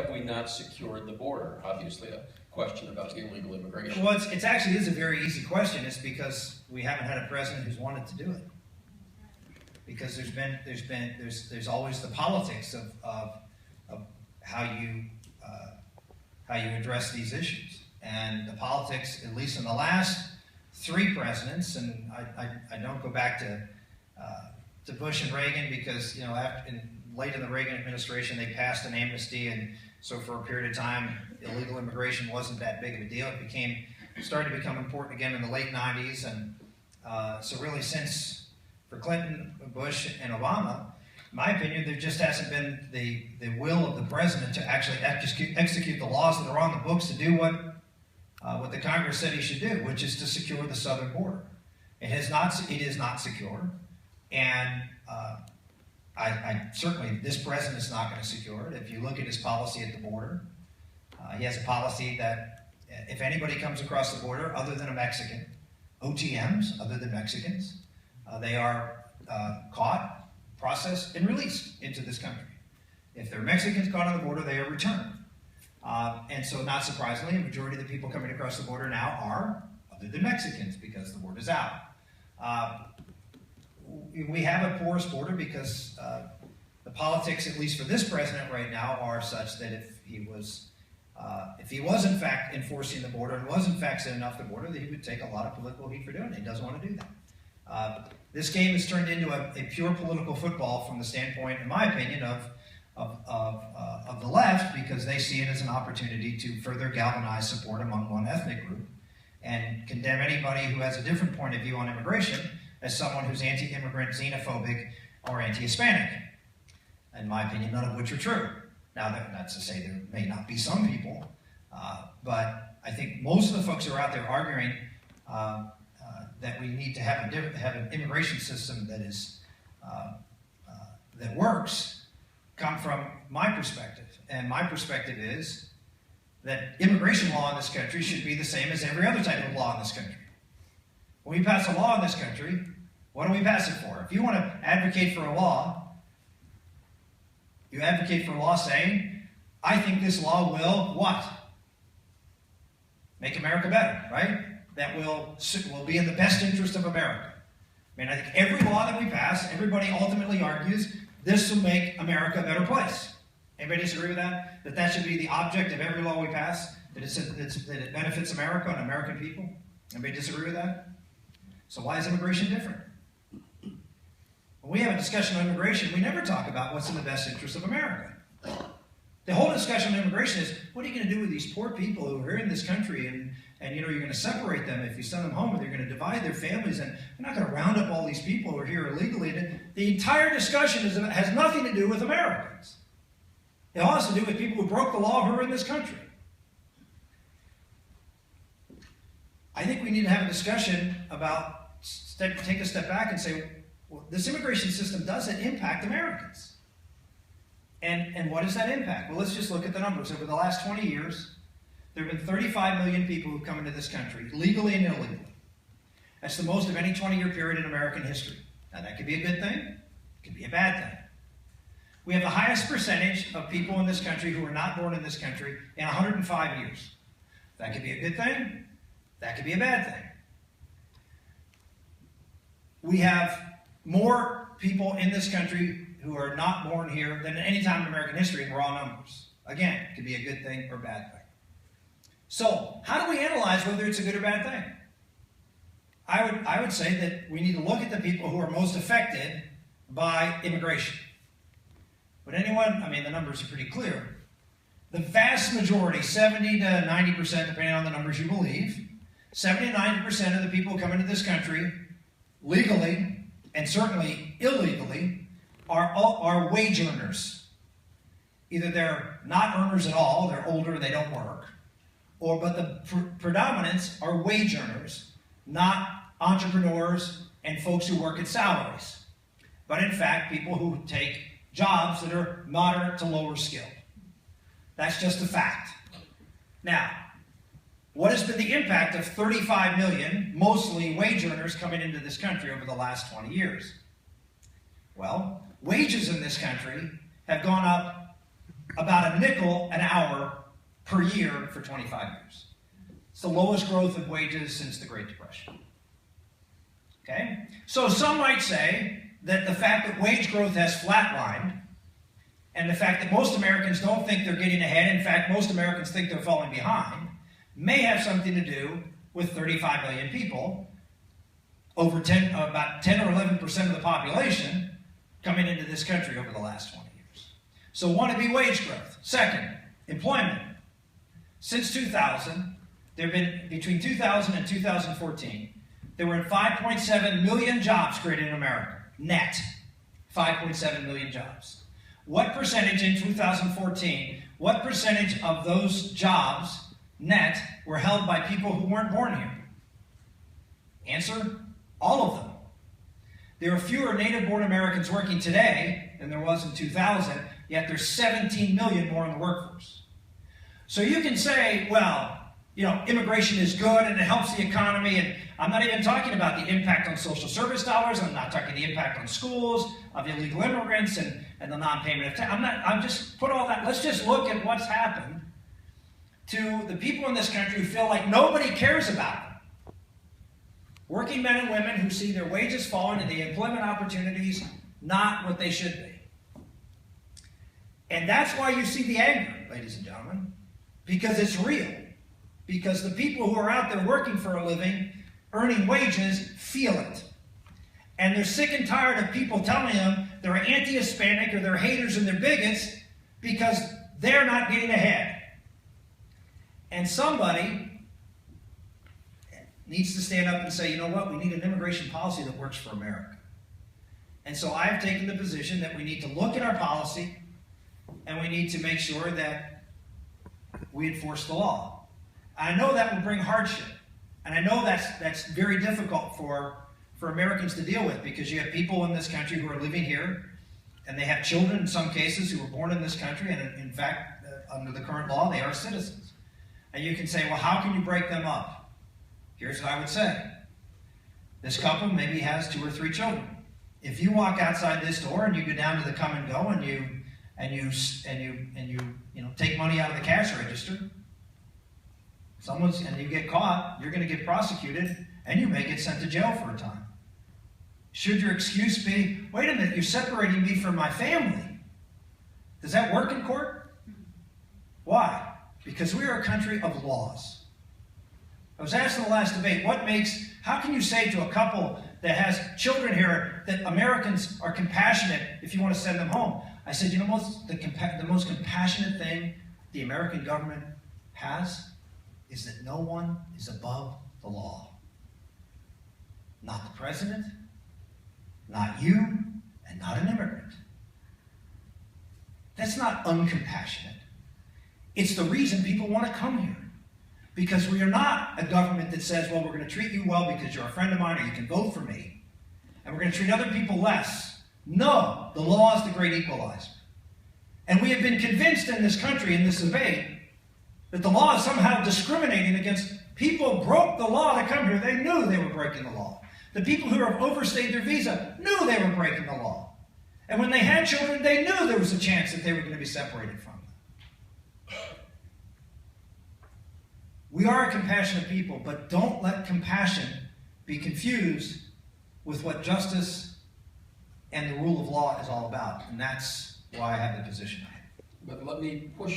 have we not secured the border? Obviously, a question about illegal immigration. Well, it's actually is a very easy question. It's because we haven't had a president who's wanted to do it. Because there's always the politics of how you address these issues, and the politics, at least in the last 3 presidents, and I don't go back to Bush and Reagan because late in the Reagan administration they passed an amnesty, and so for a period of time illegal immigration wasn't that big of a deal. It started to become important again in the late 90s, and so really since for Clinton, Bush, and Obama, in my opinion, there just hasn't been the will of the president to actually execute the laws that are on the books to do what the Congress said he should do, which is to secure the southern border. It is not secure, and I certainly, this president is not going to secure it. If you look at his policy at the border, he has a policy that if anybody comes across the border other than a Mexican, OTMs, other than Mexicans, they are caught, processed, and released into this country. If they're Mexicans caught on the border, they are returned. And so, not surprisingly, a majority of the people coming across the border now are other than Mexicans because the word is out. We have a porous border because the politics, at least for this president right now, are such that if he was in fact enforcing the border and was in fact setting off the border, that he would take a lot of political heat for doing it. He doesn't want to do that. This game has turned into a pure political football from the standpoint, in my opinion, of the left, because they see it as an opportunity to further galvanize support among one ethnic group and condemn anybody who has a different point of view on immigration as someone who's anti-immigrant, xenophobic, or anti-Hispanic. In my opinion, none of which are true. Now, that's to say there may not be some people, but I think most of the folks who are out there arguing that we need to have an immigration system that works come from my perspective. And my perspective is that immigration law in this country should be the same as every other type of law in this country. When we pass a law in this country, what do we pass it for? If you want to advocate for a law, you advocate for a law saying, I think this law will what? Make America better, right? That will be in the best interest of America. I mean, I think every law that we pass, everybody ultimately argues this will make America a better place. Anybody disagree with that? That should be the object of every law we pass, that it benefits America and American people? Anybody disagree with that? So why is immigration different? When we have a discussion on immigration, we never talk about what's in the best interest of America. The whole discussion on immigration is, what are you going to do with these poor people who are here in this country, and you're going to separate them if you send them home, and you're going to divide their families, and you're not going to round up all these people who are here illegally. The entire discussion has nothing to do with Americans. It all has to do with people who broke the law who are in this country. I think we need to have a discussion about, take a step back and say, well, this immigration system doesn't impact Americans. And what does that impact? Well, let's just look at the numbers. Over the last 20 years, there have been 35 million people who've come into this country, legally and illegally. That's the most of any 20-year period in American history. Now, that could be a good thing. It could be a bad thing. We have the highest percentage of people in this country who are not born in this country in 105 years. That could be a good thing. That could be a bad thing. We have more people in this country who are not born here than at any time in American history in raw numbers. Again, it could be a good thing or a bad thing. So, how do we analyze whether it's a good or bad thing? I would say that we need to look at the people who are most affected by immigration. But the numbers are pretty clear. The vast majority, 70 to 90%, depending on the numbers you believe, 70 to 90% of the people who come into this country legally and certainly illegally are wage earners. Either they're not earners at all, they're older and they don't work, but the predominance are wage earners, not entrepreneurs and folks who work at salaries, but in fact people who take jobs that are moderate to lower skilled. That's just a fact. Now, what has been the impact of 35 million, mostly wage earners, coming into this country over the last 20 years? Well, wages in this country have gone up about a nickel an hour per year for 25 years. It's the lowest growth of wages since the Great Depression. Okay? So some might say that the fact that wage growth has flatlined, and the fact that most Americans don't think they're getting ahead, in fact, most Americans think they're falling behind, may have something to do with 35 million people, about 10 or 11% of the population, coming into this country over the last 20 years. So one would be wage growth. Second, employment. Since 2000, there have been, between 2000 and 2014, there were 5.7 million jobs created in America. Net. 5.7 million jobs. What percentage in 2014, what percentage of those jobs, net, were held by people who weren't born here? Answer, all of them. There are fewer native-born Americans working today than there was in 2000, yet there's 17 million more in the workforce. So you can say, well, you know, immigration is good and it helps the economy, and I'm not even talking about the impact on social service dollars, I'm not talking the impact on schools, of illegal immigrants, and the non-payment of tax. I'm just, put all that, let's just look at what's happened to the people in this country who feel like nobody cares about them. Working men and women who see their wages falling and the employment opportunities not what they should be. And that's why you see the anger, ladies and gentlemen, because it's real. Because the people who are out there working for a living, earning wages, feel it. And they're sick and tired of people telling them they're anti-Hispanic or they're haters and they're bigots because they're not getting ahead. And somebody needs to stand up and say, you know what, we need an immigration policy that works for America. And so I've taken the position that we need to look at our policy and we need to make sure that we enforce the law. I know that will bring hardship. And I know that's very difficult for Americans to deal with, because you have people in this country who are living here and they have children in some cases who were born in this country, and in fact, under the current law, they are citizens. And you can say, well, how can you break them up? Here's what I would say. This couple maybe has 2 or 3 children. If you walk outside this door and you go down to the come and go and you take money out of the cash register, and you get caught, you're going to get prosecuted and you may get sent to jail for a time. Should your excuse be, wait a minute, you're separating me from my family? Does that work in court? Why? Because we are a country of laws. I was asked in the last debate, how can you say to a couple that has children here that Americans are compassionate if you want to send them home? I said, you know, the most compassionate thing the American government has is that no one is above the law. Not the president, not you, and not an immigrant. That's not uncompassionate. It's the reason people want to come here. Because we are not a government that says, well, we're going to treat you well because you're a friend of mine or you can vote for me, and we're going to treat other people less. No, the law is the great equalizer. And we have been convinced in this country, in this debate, that the law is somehow discriminating against people who broke the law to come here. They knew they were breaking the law. The people who have overstayed their visa knew they were breaking the law. And when they had children, they knew there was a chance that they were going to be separated from them. We are a compassionate people, but don't let compassion be confused with what justice and the rule of law is all about. And that's why I have the position I have. But let me push you.